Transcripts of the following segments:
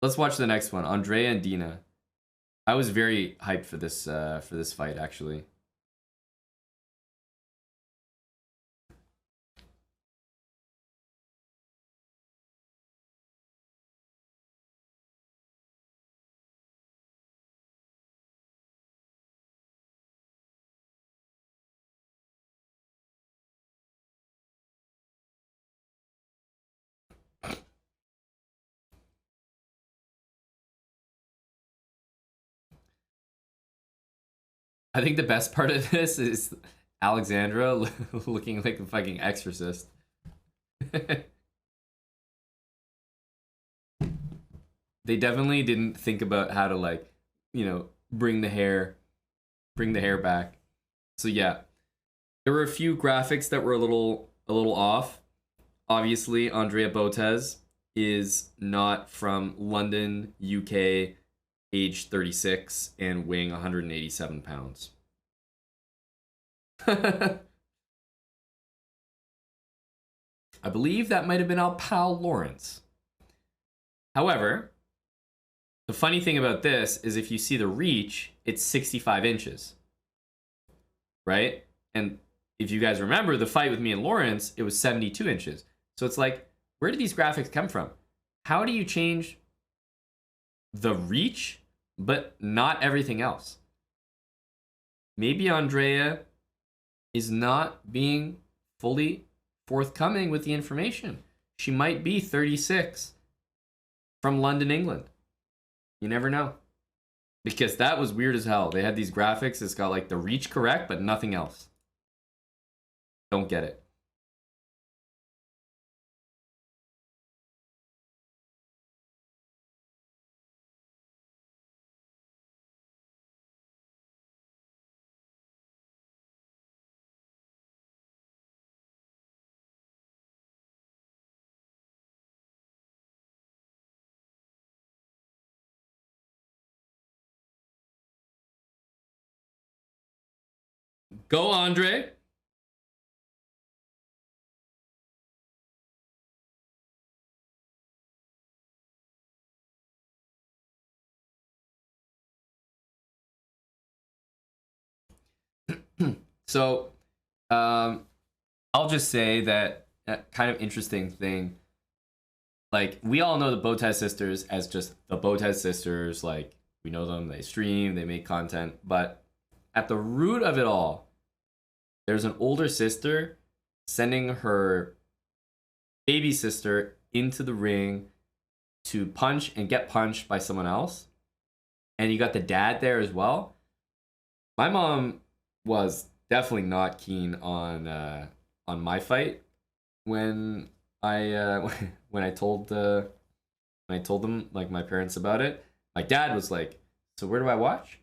let's watch the next one. Andrea and Dina. I was very hyped for this fight actually. I think the best part of this is Alexandra looking like a fucking exorcist. They definitely didn't think about how to like, bring the hair back. So yeah, there were a few graphics that were a little off. Obviously, Andrea Botez is not from London, UK, age 36, and weighing 187 pounds. I believe that might have been our pal Lawrence. However, the funny thing about this is if you see the reach, it's 65 inches, right? And if you guys remember the fight with me and Lawrence, it was 72 inches. So it's like, where did these graphics come from? How do you change the reach, but not everything else? Maybe Andrea is not being fully forthcoming with the information. She might be 36 from London, England. You never know. Because that was weird as hell. They had these graphics. It's got like the reach correct, but nothing else. Don't get it. Go, Andre. So, I'll just say that kind of interesting thing. Like, we all know the Botez sisters as just the Botez sisters. Like, we know them, they stream, they make content. But at the root of it all, there's an older sister sending her baby sister into the ring to punch and get punched by someone else. And you got the dad there as well. My mom was definitely not keen on my fight when I when I told them like my parents about it. My dad was like, "So where do I watch?"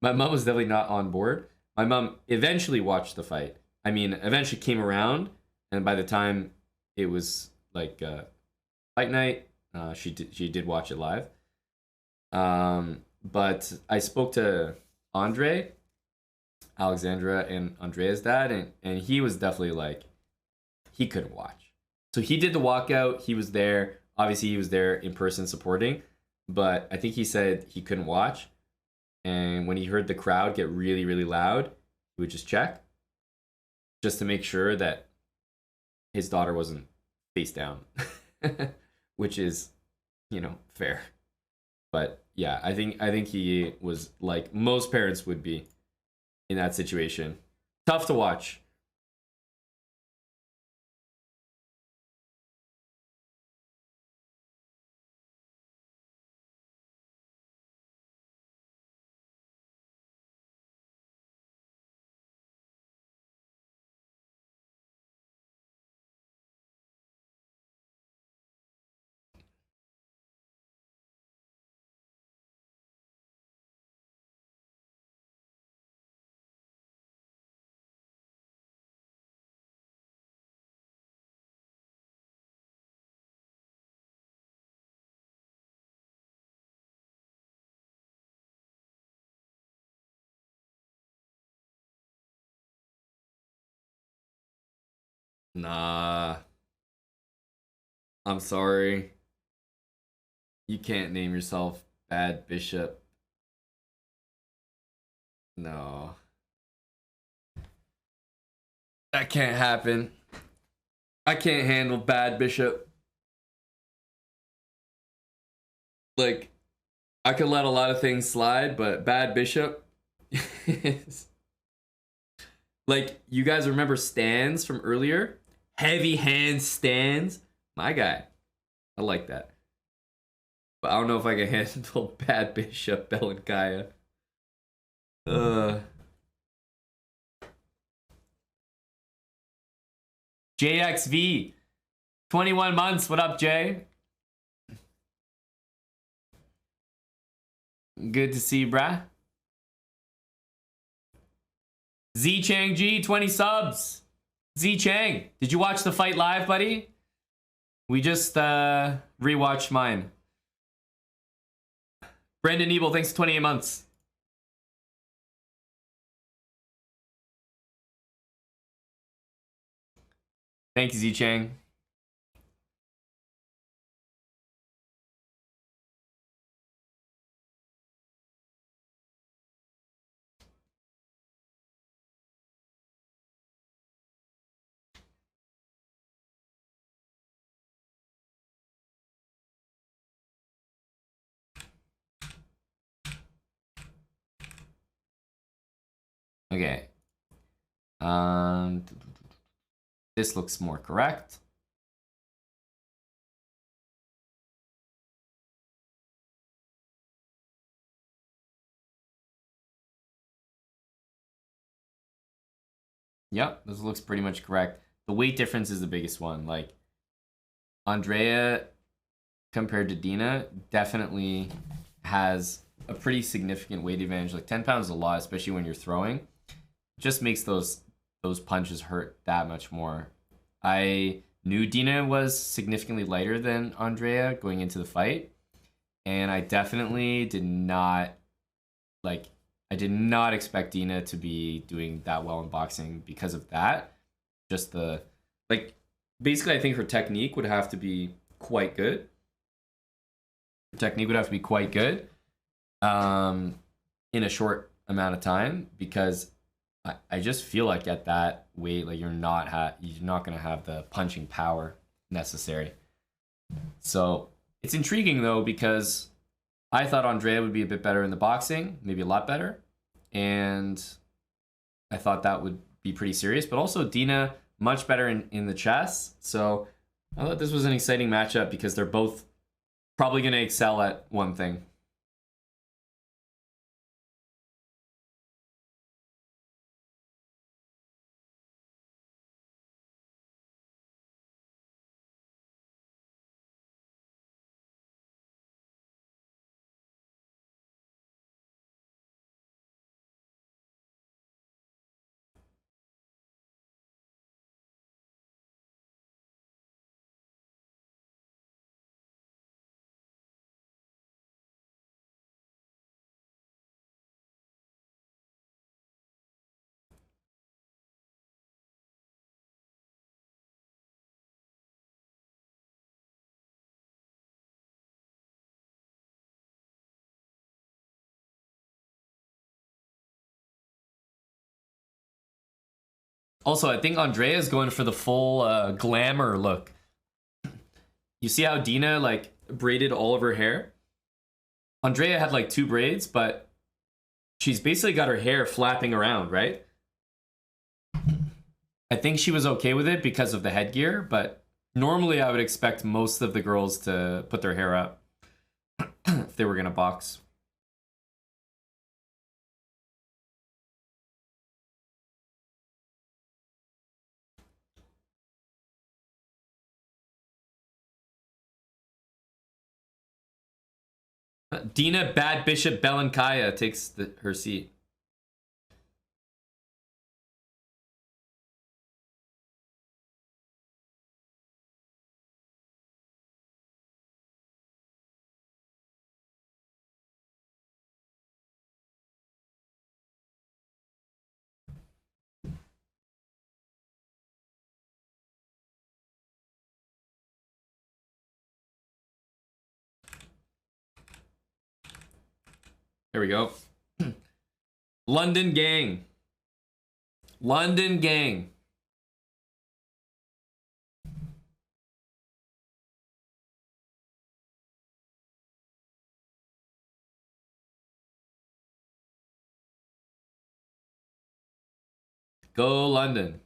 My mom was definitely not on board. My mom eventually watched the fight. I mean, eventually came around, and by the time it was like fight night, she did watch it live. But I spoke to Andre, Alexandra, and Andrea's dad, and he was definitely like, he couldn't watch. So he did the walkout. He was there. Obviously, he was there in person supporting, but I think he said he couldn't watch. And when he heard the crowd get really, really loud, he would just check, just to make sure that his daughter wasn't face down, which is, fair. But yeah, I think he was like most parents would be in that situation. Tough to watch. Nah, I'm sorry. You can't name yourself Bad Bishop. No. That can't happen. I can't handle Bad Bishop. Like, I could let a lot of things slide, but Bad Bishop is... Like, you guys remember stands from earlier? Heavy hand stands? My guy. I like that. But I don't know if I can handle Bad Bishop Belenkaya. JXV. 21 months. What up, Jay? Good to see you, brah. Z Chang G, 20 subs. Z Chang, did you watch the fight live, buddy? We just rewatched mine. Brendan Evil, thanks for 28 months. Thank you, Z Chang. Okay. This looks more correct. Yep, this looks pretty much correct. The weight difference is the biggest one. Like, Andrea compared to Dina definitely has a pretty significant weight advantage. Like 10 pounds is a lot, especially when you're throwing. It just makes those punches hurt that much more. I knew Dina was significantly lighter than Andrea going into the fight, and I definitely did not I did not expect Dina to be doing that well in boxing because of that. Just basically I think her technique would have to be quite good. Her technique would have to be quite good in a short amount of time, because I just feel like at that weight, like you're not gonna have the punching power necessary. So it's intriguing though, because I thought Andrea would be a bit better in the boxing, maybe a lot better, and I thought that would be pretty serious. But also Dina much better in the chess. So I thought this was an exciting matchup because they're both probably gonna excel at one thing. Also, I think Andrea is going for the full glamour look. You see how Dina like braided all of her hair? Andrea had like 2 braids, but she's basically got her hair flapping around, right? I think she was okay with it because of the headgear, but normally I would expect most of the girls to put their hair up if they were gonna box. Dina Bad Bishop Belenkaya takes her seat. There we go. London gang. London gang. Go London.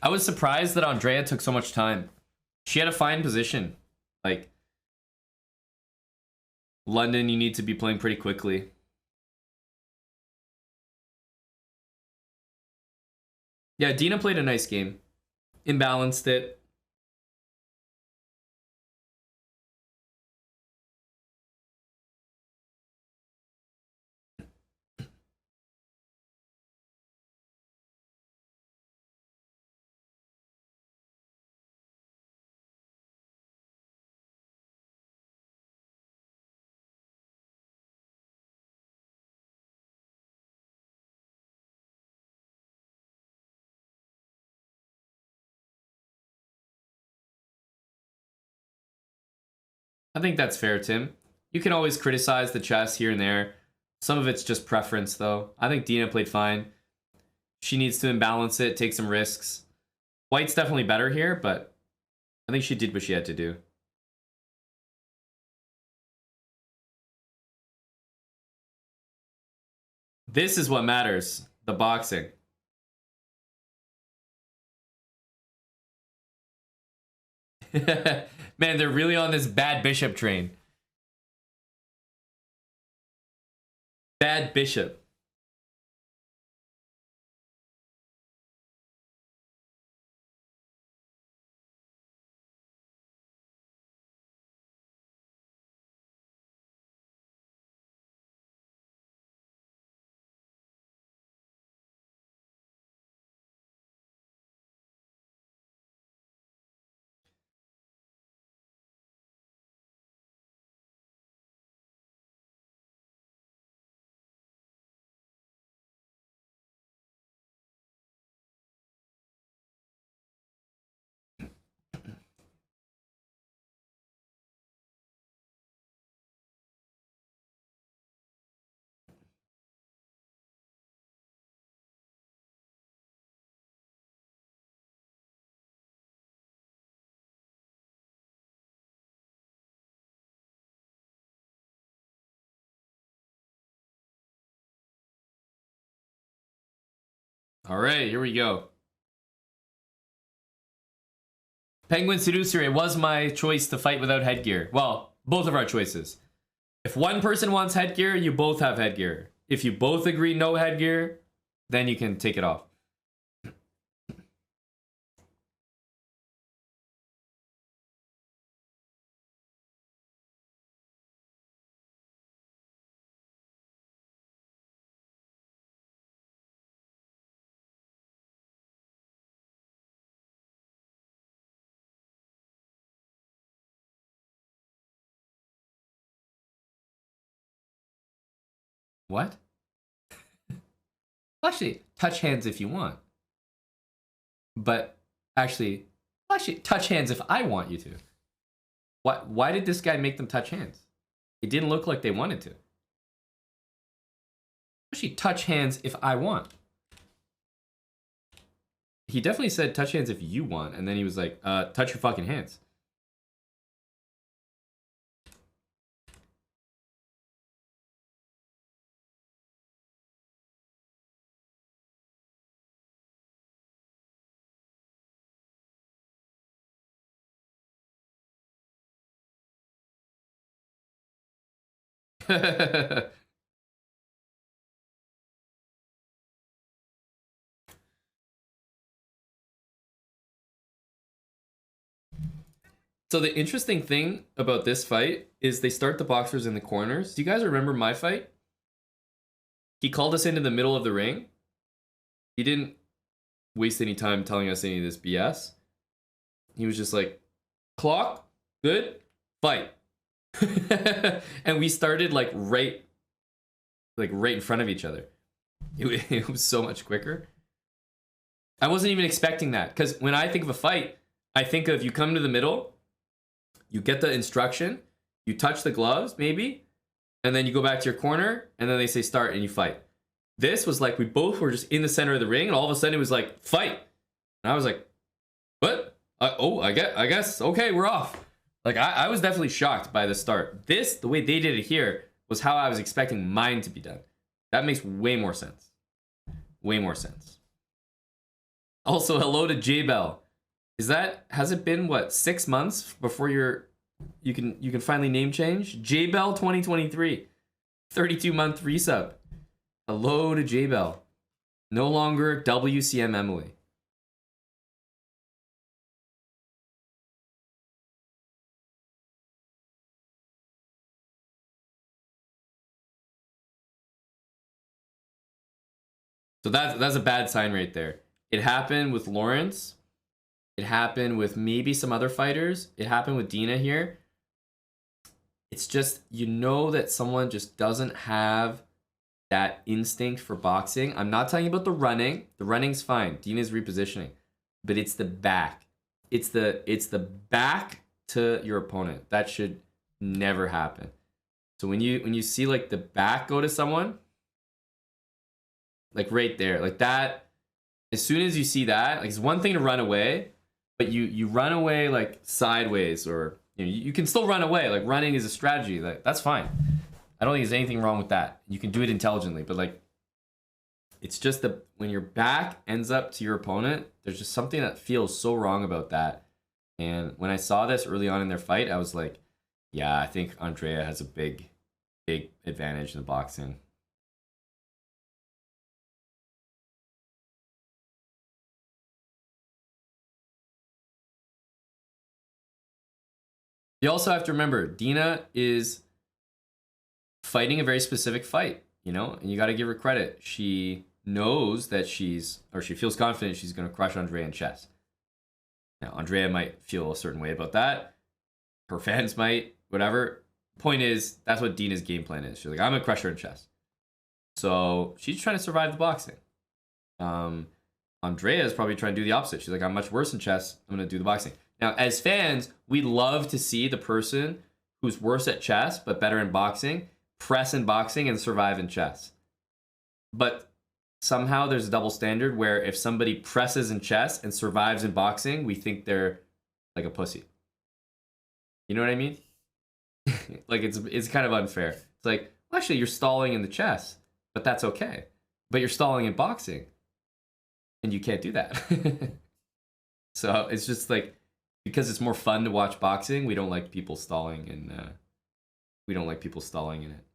I was surprised that Andrea took so much time. She had a fine position. Like, London, you need to be playing pretty quickly. Yeah, Dina played a nice game. Imbalanced it. I think that's fair, Tim. You can always criticize the chess here and there. Some of it's just preference, though. I think Dina played fine. She needs to imbalance it, take some risks. White's definitely better here, but I think she did what she had to do. This is what matters. The boxing. Man, they're really on this bad bishop train. Bad bishop. All right, here we go. Penguin Seducer, it was my choice to fight without headgear. Well, both of our choices. If one person wants headgear, you both have headgear. If you both agree no headgear, then you can take it off. What? Actually, touch hands if you want. But actually, touch hands if I want you to. Why did this guy make them touch hands? It didn't look like they wanted to. Actually, touch hands if I want. He definitely said touch hands if you want, and then he was like, touch your fucking hands. So the interesting thing about this fight is they start the boxers in the corners. Do you guys remember my fight? he called us into the middle of the ring. He didn't waste any time telling us any of this BS. He was just like, clock, good, fight. And we started like right in front of each other. It was so much quicker. I wasn't even expecting that, because when I think of a fight, I think of you come to the middle, you get the instruction, you touch the gloves maybe, and then you go back to your corner, and then they say start and you fight. This was like we both were just in the center of the ring, and all of a sudden it was like fight, and I was like, what? I guess okay, we're off. Like I was definitely shocked by the start. This, the way they did it here, was how I was expecting mine to be done. That makes way more sense. Way more sense. Also, hello to J-Bell. Has it been what, 6 months before you can finally name change? J-Bell 2023. 32-month resub. Hello to J-Bell. No longer WCM Emily. So that's a bad sign right there. It happened with Lawrence. It happened with maybe some other fighters. It happened with Dina here. It's just, you know that someone just doesn't have that instinct for boxing. I'm not talking about the running. The running's fine. Dina's repositioning. But it's the back. It's the back to your opponent. That should never happen. So when you see like the back go to someone, like right there, like that, as soon as you see that, like it's one thing to run away, but you run away like sideways, or you can still run away. Like running is a strategy. Like that's fine. I don't think there's anything wrong with that. You can do it intelligently, but like it's just that when your back ends up to your opponent, there's just something that feels so wrong about that. And when I saw this early on in their fight, I was like, yeah, I think Andrea has a big advantage in the boxing. You also have to remember, Dina is fighting a very specific fight, and you got to give her credit. She knows that she feels confident she's going to crush Andrea in chess. Now, Andrea might feel a certain way about that. Her fans might, whatever. Point is, that's what Dina's game plan is. She's like, I'm going to crush her in chess. So she's trying to survive the boxing. Andrea is probably trying to do the opposite. She's like, I'm much worse in chess. I'm going to do the boxing. Now, as fans, we love to see the person who's worse at chess but better in boxing press in boxing and survive in chess. But somehow there's a double standard where if somebody presses in chess and survives in boxing, we think they're like a pussy. You know what I mean? Like it's kind of unfair. It's like, well, actually, you're stalling in the chess, but that's okay. But you're stalling in boxing, and you can't do that. So it's just like, because it's more fun to watch boxing, we don't like people stalling, and we don't like people stalling in it.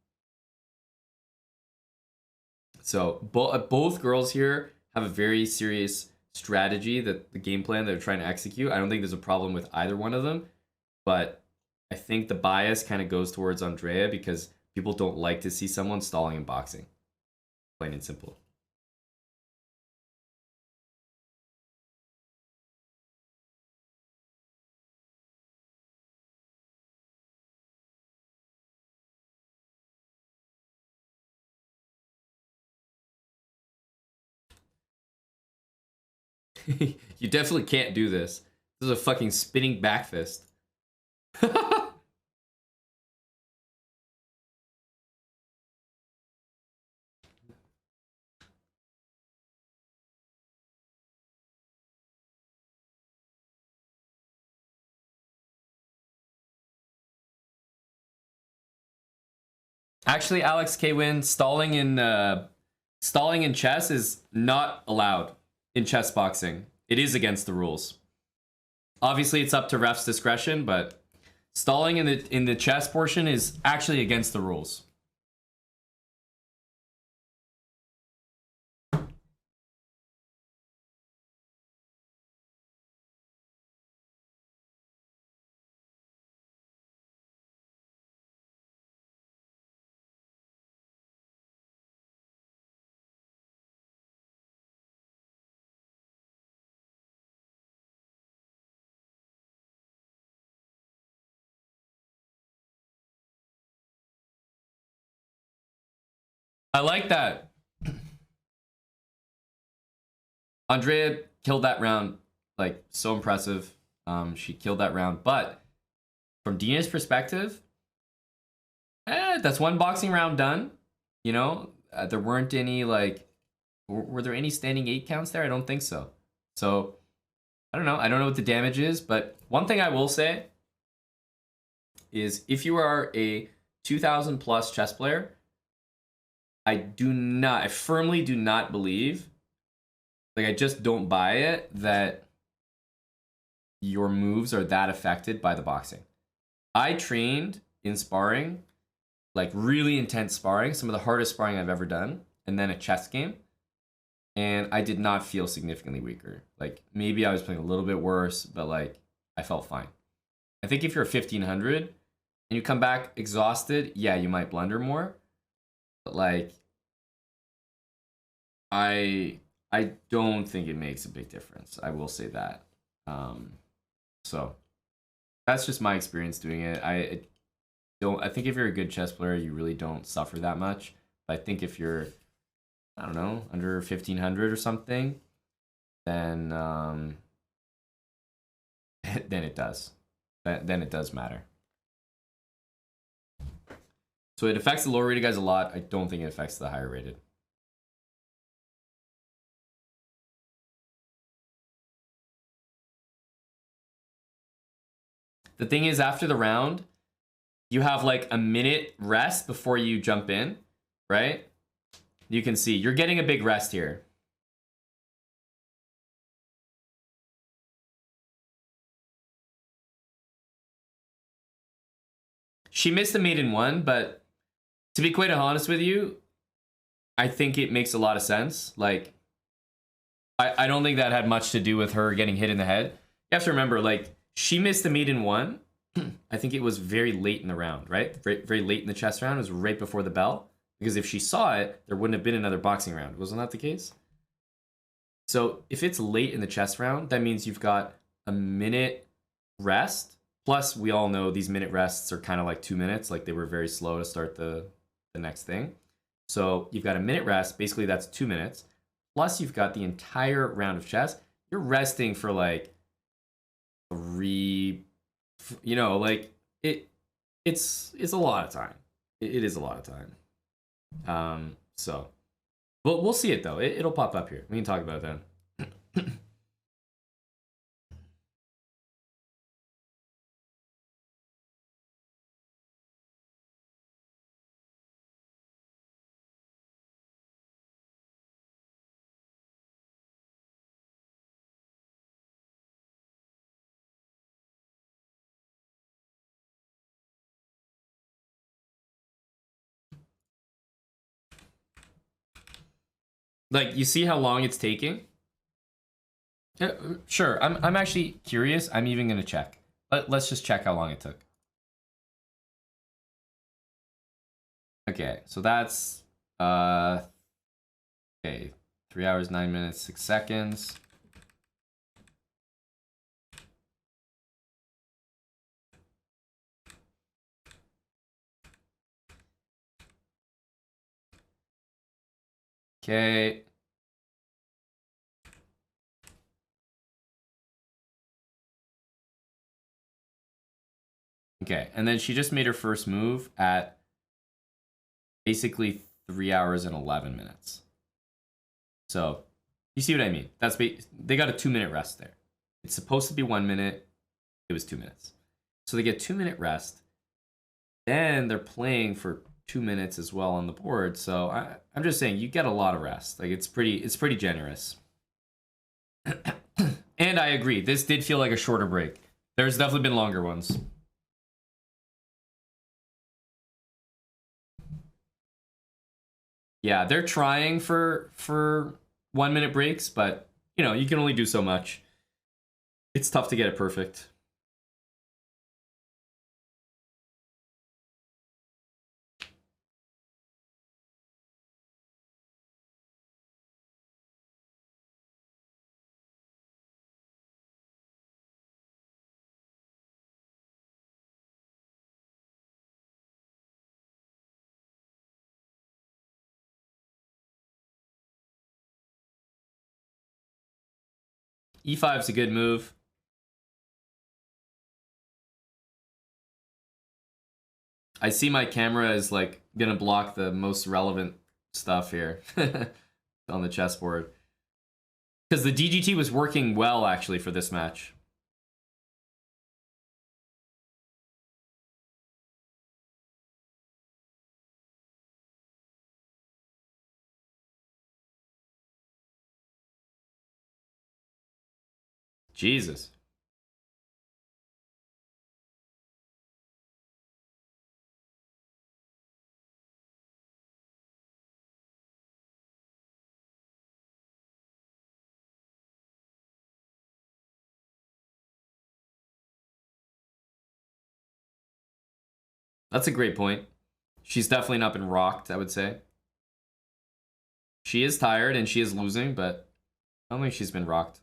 So both girls here have a very serious strategy, that the game plan they're trying to execute. I don't think there's a problem with either one of them, but I think the bias kind of goes towards Andrea because people don't like to see someone stalling in boxing. Plain and simple. You definitely can't do this. This is a fucking spinning back fist. Actually, Alex K. Win, stalling in chess is not allowed in chess boxing. It is against the rules. Obviously, it's up to refs' discretion, but stalling in the chess portion is actually against the rules. I like that. Andrea killed that round, like so impressive. She killed that round, but from Dina's perspective, that's one boxing round done. You know, there weren't any like, were there any standing 8 counts there? I don't think so. So I don't know. I don't know what the damage is, but one thing I will say is if you are a 2000 plus chess player, I firmly do not believe, like I just don't buy it that your moves are that affected by the boxing. I trained in sparring, like really intense sparring, some of the hardest sparring I've ever done, and then a chess game, and I did not feel significantly weaker. Like maybe I was playing a little bit worse, but like I felt fine. I think if you're 1500 and you come back exhausted, yeah, you might blunder more, but like I don't think it makes a big difference. I will say that. So that's just my experience doing it. I think if you're a good chess player, you really don't suffer that much. But I think if you're, I don't know, under 1500 or something, then then it does. Then it does matter. So it affects the lower rated guys a lot. I don't think it affects the higher rated. The thing is, after the round, you have like a minute rest before you jump in, right? You can see you're getting a big rest here. She missed the mate in 1, but to be quite honest with you, I think it makes a lot of sense. Like, I don't think that had much to do with her getting hit in the head. You have to remember, like, she missed the mate in 1. I think it was very late in the round, right? Very, very late in the chess round. It was right before the bell. Because if she saw it, there wouldn't have been another boxing round. Wasn't that the case? So if it's late in the chess round, that means you've got a minute rest. Plus, we all know these minute rests are kind of like 2 minutes. Like they were very slow to start the next thing. So you've got a minute rest. Basically, that's 2 minutes. Plus, you've got the entire round of chess. You're resting for like 3, you know, like it's a lot of time. It is a lot of time. So, but we'll see it though. It'll pop up here. We can talk about it then. Like you see how long it's taking. Yeah, sure. I'm actually curious. I'm even gonna check. Let's just check how long it took. Okay, so that's okay, 3 hours, 9 minutes, 6 seconds. Okay. Okay, and then she just made her first move at basically 3 hours and 11 minutes. So, you see what I mean? They got a 2-minute rest there. It's supposed to be 1 minute. It was 2 minutes. So they get 2-minute rest. Then they're playing for 2 minutes as well on the board. So I'm just saying you get a lot of rest. Like it's pretty generous. And I agree. This did feel like a shorter break. There's definitely been longer ones. Yeah, they're trying for 1-minute breaks, but you know, you can only do so much. It's tough to get it perfect. E5 is a good move. I see my camera is like gonna block the most relevant stuff here on the chessboard. Because the DGT was working well actually for this match. Jesus. That's a great point. She's definitely not been rocked, I would say. She is tired and she is losing, but I don't think she's been rocked.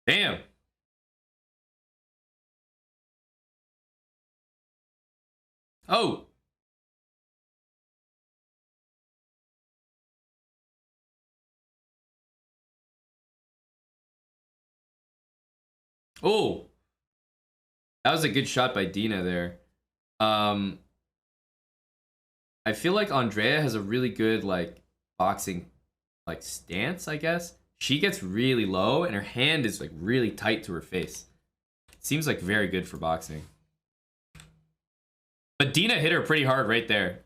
Damn. Oh. Oh. That was a good shot by Dina there. I feel like Andrea has a really good like boxing like stance, I guess. She gets really low and her hand is like really tight to her face. Seems like very good for boxing. But Dina hit her pretty hard right there.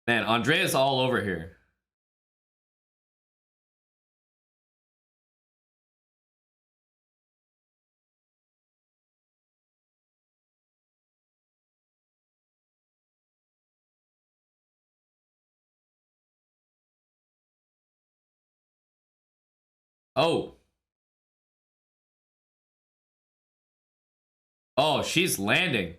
Man, Andrea's all over here. Oh. Oh, she's landing.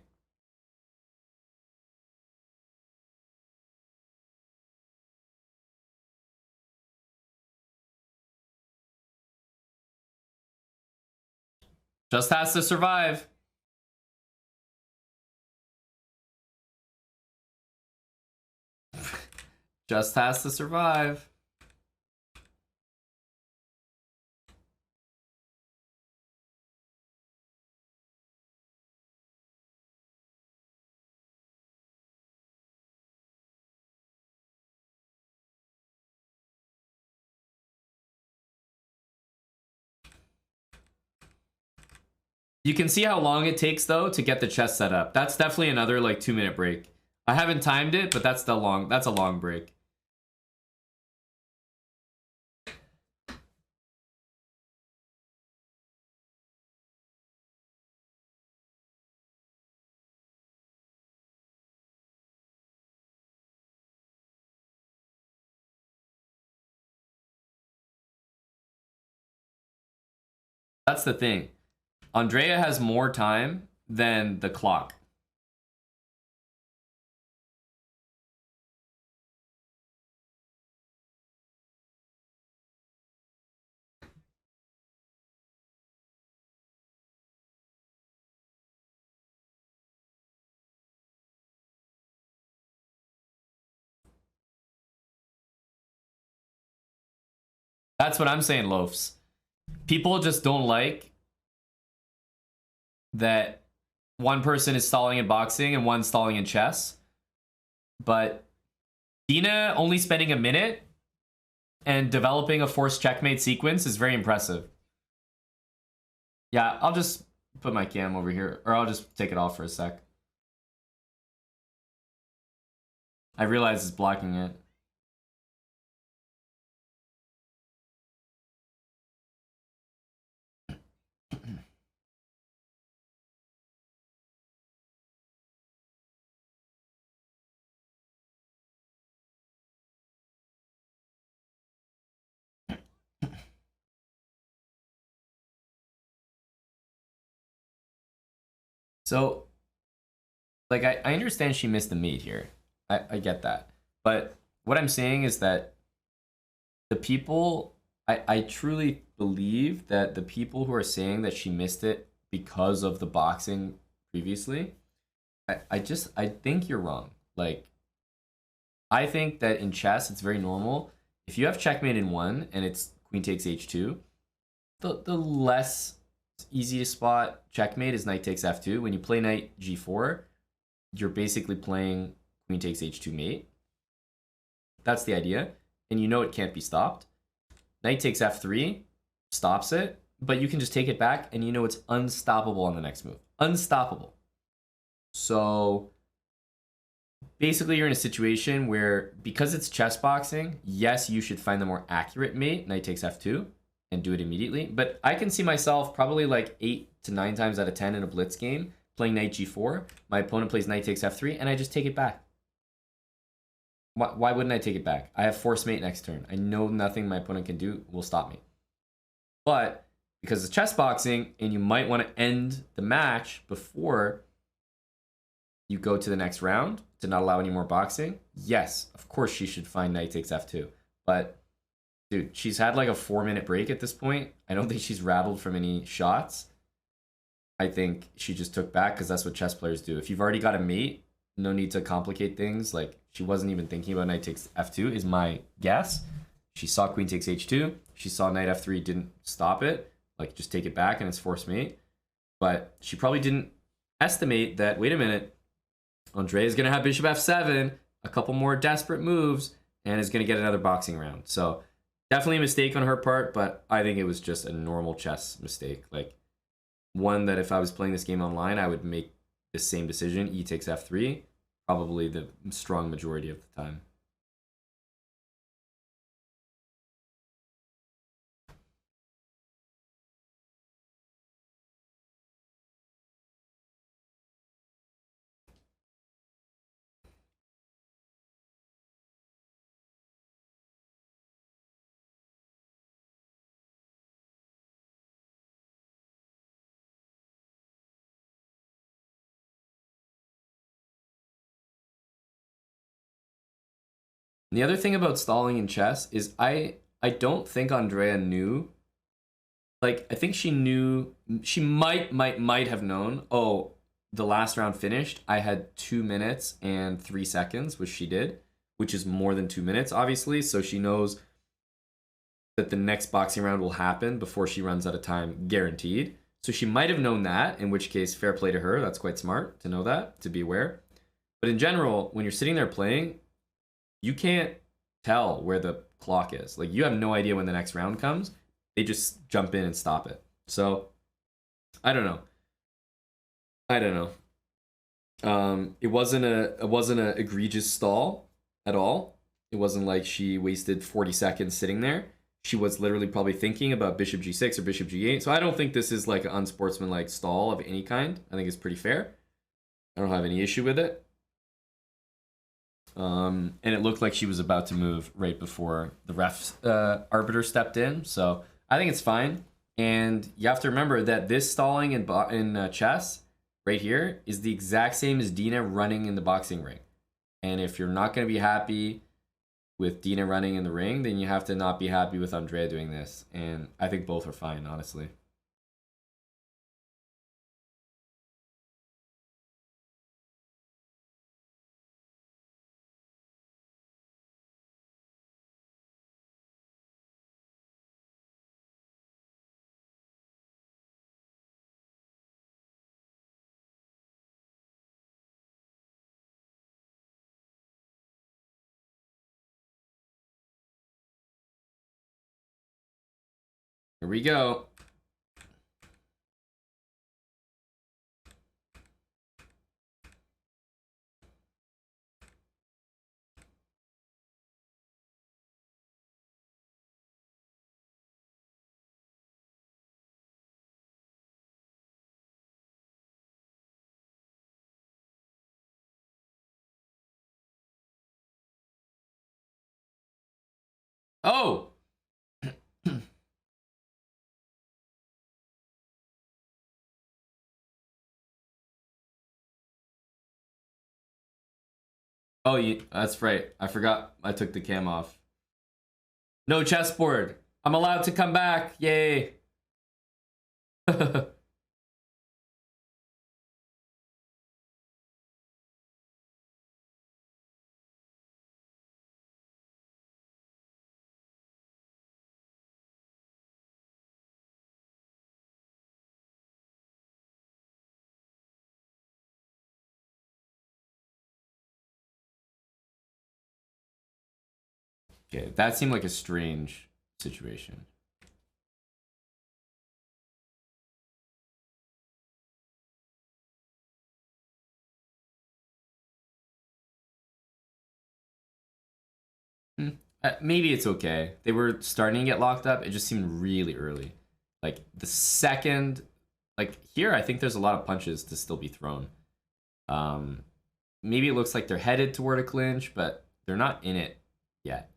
Just has to survive. Just has to survive. You can see how long it takes though to get the chess set up. That's definitely another like 2-minute break. I haven't timed it, but that's a long break. That's the thing. Andrea has more time than the clock. That's what I'm saying, Loafs. People just don't like that one person is stalling in boxing and one stalling in chess. But Dina only spending a minute and developing a forced checkmate sequence is very impressive. Yeah, I'll just put my cam over here, or I'll just take it off for a sec. I realize it's blocking it. So, like, I understand she missed the mate here. I get that. But what I'm saying is that the people, I truly believe that the people who are saying that she missed it because of the boxing previously, I think you're wrong. Like, I think that in chess, it's very normal. If you have checkmate in one and it's queen takes h2, the less easy to spot checkmate is knight takes f2. When you play knight g4, you're basically playing queen takes h2 mate. That's the idea. And you know it can't be stopped. Knight takes f3, stops it, but you can just take it back and you know it's unstoppable on the next move. Unstoppable. So basically you're in a situation where, because it's chess boxing, yes, you should find the more accurate mate, knight takes f2, and do it immediately. But I can see myself probably like 8 to 9 times out of 10 in a blitz game playing knight g4. My opponent plays knight takes f3, and I just take it back. Why wouldn't I take it back? I have force mate next turn. I know nothing my opponent can do will stop me. But because it's chess boxing, and you might want to end the match before you go to the next round to not allow any more boxing, yes, of course she should find knight takes f2. But dude, she's had like a 4-minute break at this point. I don't think she's rattled from any shots. I think she just took back because that's what chess players do. If you've already got a mate, no need to complicate things. Like, she wasn't even thinking about knight takes f2 is my guess. She saw queen takes h2. She saw knight f3, didn't stop it. Like, just take it back and it's force mate. But she probably didn't estimate that, wait a minute, Andrea is going to have bishop f7, a couple more desperate moves, and is going to get another boxing round. So definitely a mistake on her part, but I think it was just a normal chess mistake. Like, one that if I was playing this game online, I would make the same decision, e takes f3, probably the strong majority of the time. And the other thing about stalling in chess is I don't think Andrea knew. Like, I think she knew, she might have known, oh, the last round finished, I had 2 minutes and 3 seconds, which she did, which is more than 2 minutes, obviously. So she knows that the next boxing round will happen before she runs out of time, guaranteed. So she might have known that, in which case, fair play to her. That's quite smart to know that, to be aware. But in general, when you're sitting there playing, you can't tell where the clock is. Like, you have no idea when the next round comes. They just jump in and stop it. So, I don't know. It wasn't a egregious stall at all. It wasn't like she wasted 40 seconds sitting there. She was literally probably thinking about bishop g6 or bishop g8. So I don't think this is like an unsportsmanlike stall of any kind. I think it's pretty fair. I don't have any issue with it. And it looked like she was about to move right before the ref arbiter stepped in. So I think it's fine. And you have to remember that this stalling in chess right here is the exact same as Dina running in the boxing ring. And if you're not going to be happy with Dina running in the ring, then you have to not be happy with Andrea doing this. And I think both are fine, honestly. Here we go. Oh! Oh, that's right. I forgot I took the cam off. No chessboard. I'm allowed to come back. Yay. Okay, that seemed like a strange situation. Maybe it's okay. They were starting to get locked up. It just seemed really early. Like the second, like here, I think there's a lot of punches to still be thrown. Maybe it looks like they're headed toward a clinch, but they're not in it yet.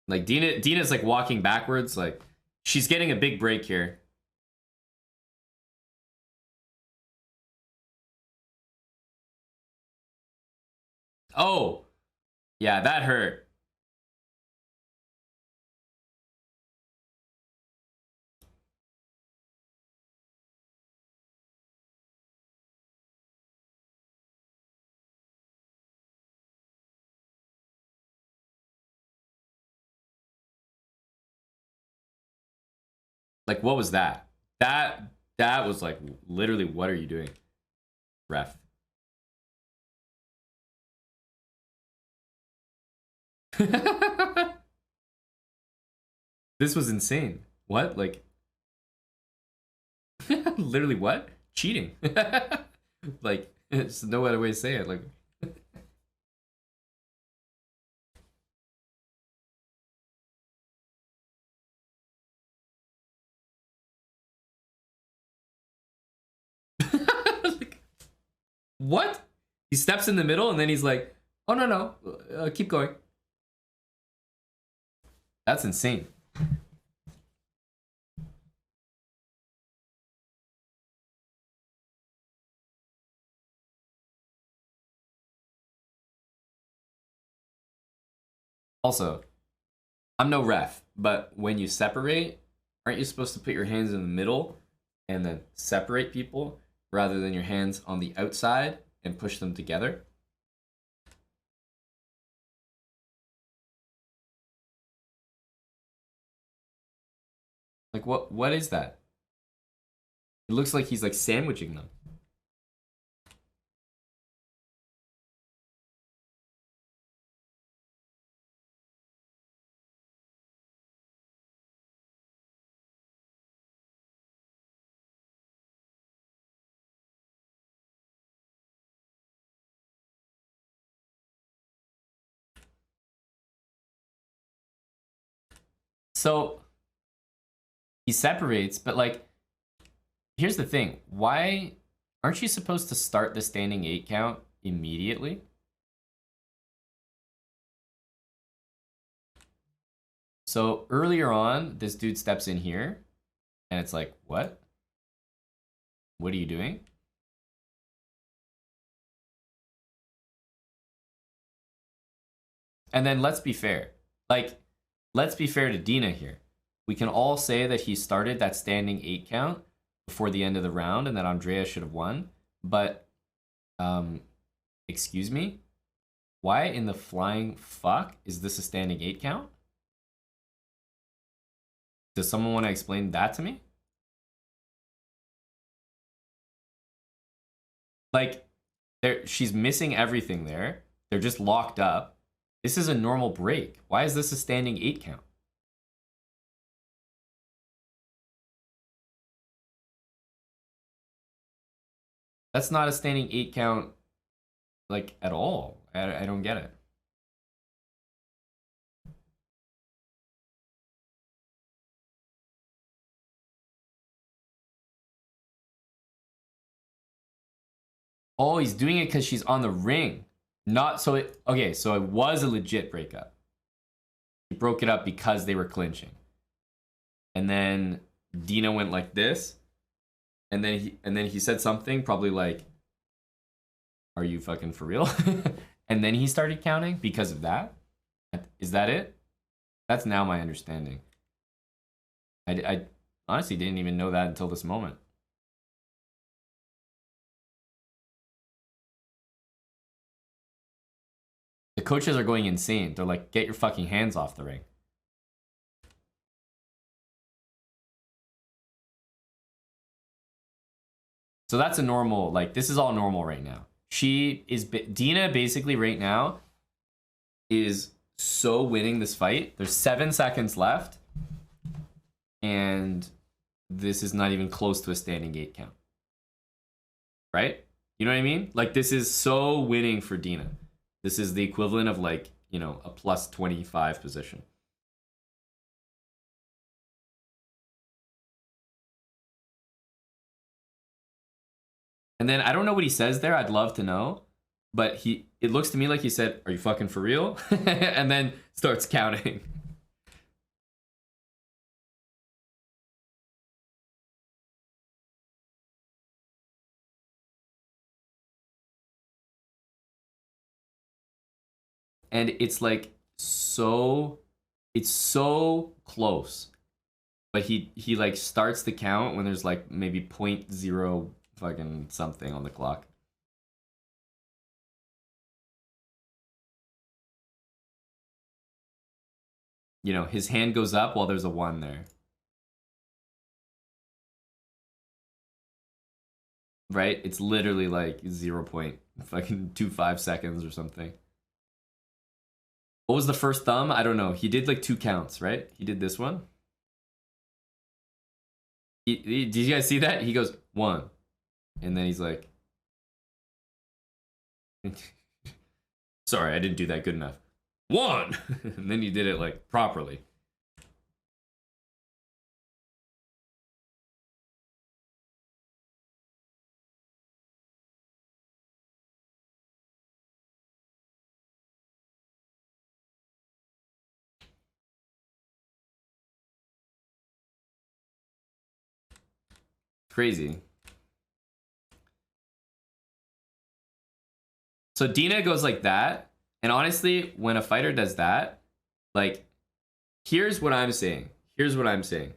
Like Dina's like walking backwards. Like she's getting a big break here. Oh, yeah, that hurt. Like, what was that? That was like literally, what are you doing, ref? This was insane. What? Like, literally what? Cheating. Like, there's no other way to say it. Like, like, what? He steps in the middle and then he's like, oh, no, no, keep going. That's insane. Also, I'm no ref, but when you separate, aren't you supposed to put your hands in the middle and then separate people rather than your hands on the outside and push them together? Like, what is that? It looks like he's like sandwiching them. So he separates, but like, here's the thing. Why aren't you supposed to start the standing 8 count immediately? So earlier on, this dude steps in here, and it's like, what? What are you doing? And then let's be fair. Like, let's be fair to Dina here. We can all say that he started that standing 8 count before the end of the round and that Andrea should have won. But, excuse me? Why in the flying fuck is this a standing 8 count? Does someone want to explain that to me? Like, she's missing everything there. They're just locked up. This is a normal break. Why is this a standing 8 count? That's not a standing 8 count, like, at all. I don't get it. Oh, he's doing it because she's on the ring. Not so it, okay, so it was a legit breakup. He broke it up because they were clinching. And then Dina went like this. And then he said something probably like, "Are you fucking for real?" And then he started counting because of that. Is that it? That's now my understanding. I honestly didn't even know that until this moment. The coaches are going insane. They're like, get your fucking hands off the ring. So that's a normal, like, this is all normal right now. Dina basically right now is so winning this fight. There's 7 seconds left. And this is not even close to a standing 8 count. Right? You know what I mean? Like, this is so winning for Dina. This is the equivalent of, like, you know, a plus 25 position. And then I don't know what he says there. I'd love to know. But it looks to me like he said, "Are you fucking for real?" And then starts counting. And it's like it's so close. But he like starts the count when there's like maybe 0.0 fucking something on the clock. You know, his hand goes up while there's a 1 there. Right? It's literally like 0.25 seconds or something. What was the first thumb? I don't know. He did like 2 counts, right? He did this one. Did you guys see that? He goes 1. And then he's like, "Sorry, I didn't do that good enough. 1!" And then you did it like properly. Crazy. So Dina goes like that. And honestly, when a fighter does that, like, here's what I'm saying. Here's what I'm saying.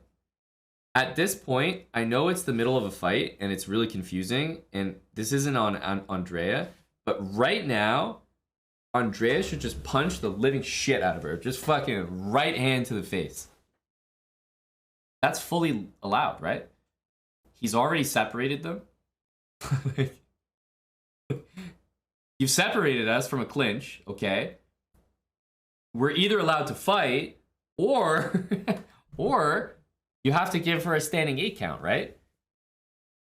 At this point, I know it's the middle of a fight and it's really confusing. And this isn't on Andrea. But right now, Andrea should just punch the living shit out of her. Just fucking right hand to the face. That's fully allowed, right? He's already separated them. You've separated us from a clinch, okay? We're either allowed to fight or or you have to give her a standing 8 count, right?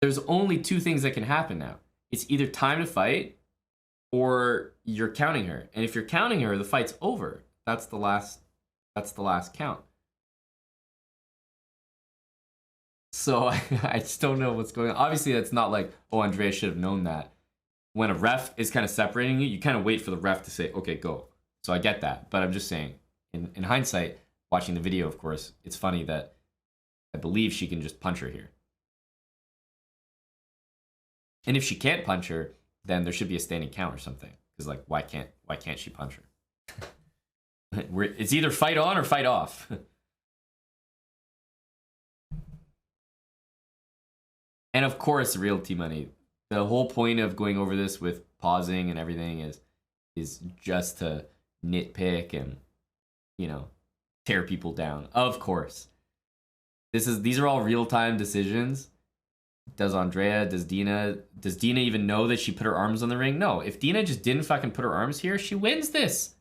There's only 2 things that can happen now. It's either time to fight or you're counting her. And if you're counting her, the fight's over. That's the last count. So I just don't know what's going on. Obviously, that's not like, oh, Andrea should have known that. When a ref is kind of separating you, you kind of wait for the ref to say, okay, go. So I get that. But I'm just saying, in hindsight, watching the video, of course, it's funny that I believe she can just punch her here. And if she can't punch her, then there should be a standing count or something. Because like, why can't she punch her? It's either fight on or fight off. And of course, realty money. The whole point of going over this with pausing and everything is just to nitpick and, you know, tear people down. Of course. These are all real-time decisions. Does Andrea, does Dina even know that she put her arms on the ring? No. If Dina just didn't fucking put her arms here, she wins this.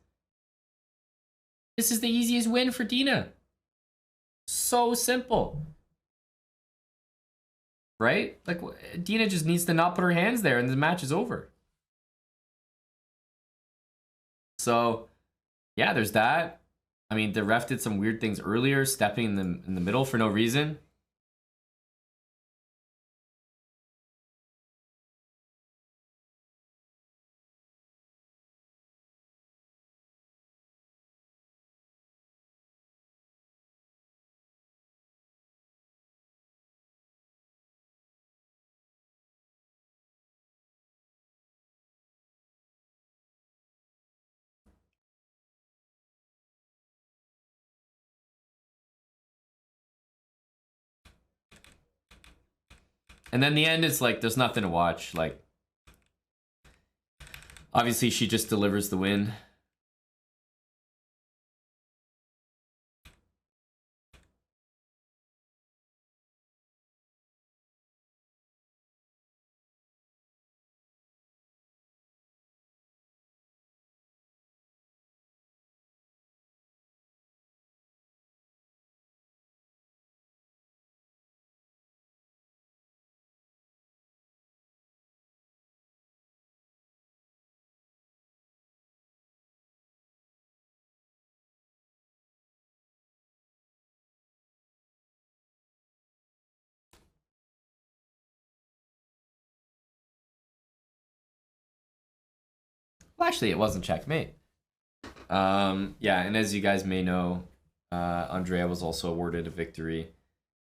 This is the easiest win for Dina. So simple. Right? Like, Dina just needs to not put her hands there and the match is over. So, yeah, there's that. I mean, the ref did some weird things earlier, stepping in the middle for no reason. And then the end is like, there's nothing to watch. Like, obviously she just delivers the win. Well, actually, it wasn't checkmate. Yeah, and as you guys may know, Andrea was also awarded a victory.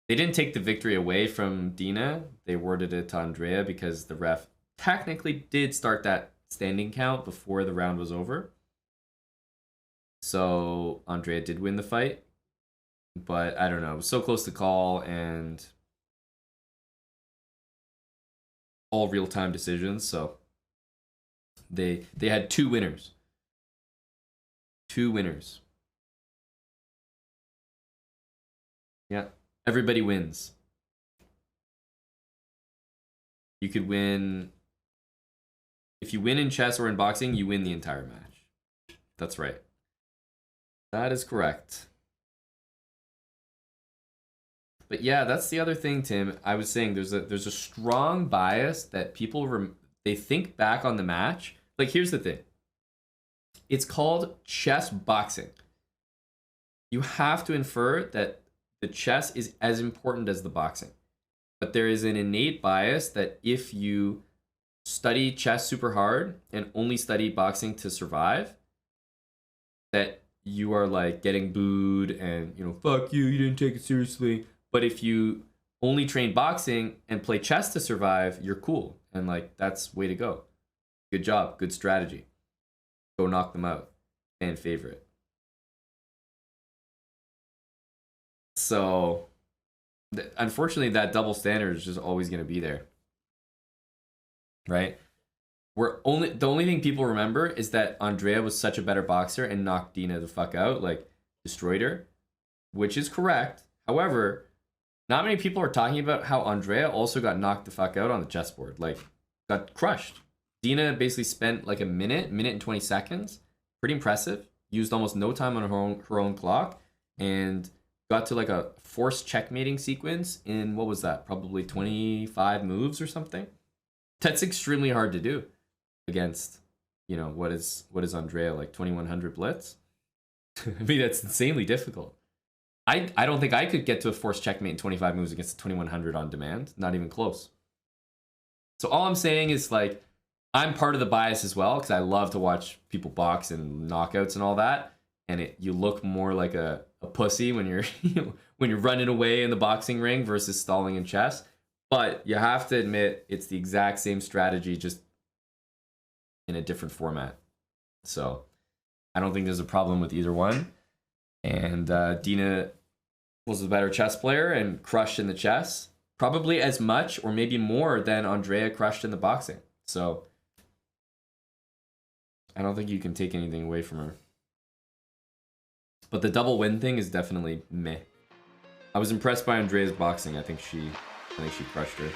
They didn't take the victory away from Dina. They awarded it to Andrea because the ref technically did start that standing count before the round was over. So Andrea did win the fight. But I don't know. It was so close to call and all real-time decisions, so they had two winners. Two winners. Yeah. Everybody wins. You could win. If you win in chess or in boxing, you win the entire match. That's right. That is correct. But yeah, that's the other thing, Tim. I was saying there's a strong bias that people they think back on the match. Like, here's the thing. It's called chess boxing. You have to infer that the chess is as important as the boxing. But there is an innate bias that if you study chess super hard and only study boxing to survive, that you are like getting booed and, you know, fuck you, you didn't take it seriously. But if you only train boxing and play chess to survive, you're cool. And like, that's way to go. Good job. Good strategy. Go knock them out. Fan favorite. So, unfortunately, that double standard is just always going to be there. Right? The only thing people remember is that Andrea was such a better boxer and knocked Dina the fuck out, like destroyed her, which is correct. However, not many people are talking about how Andrea also got knocked the fuck out on the chessboard, like got crushed. Dina basically spent like a minute and 20 seconds, pretty impressive. Used almost no time on her own clock, and got to like a forced checkmating sequence in, what was that? Probably 25 moves or something. That's extremely hard to do against, you know, what is Andrea, like 2100 blitz? I mean, that's insanely difficult. I don't think I could get to a forced checkmate in 25 moves against 2100 on demand. Not even close. So all I'm saying is, like, I'm part of the bias as well, because I love to watch people box and knockouts and all that. and you look more like a pussy when you're when you're running away in the boxing ring versus stalling in chess. But you have to admit it's the exact same strategy, just in a different format. So I don't think there's a problem with either one. And Dina was a better chess player and crushed in the chess, probably as much or maybe more than Andrea crushed in the boxing. So I don't think you can take anything away from her. But the double win thing is definitely meh. I was impressed by Andrea's boxing. I think she crushed her.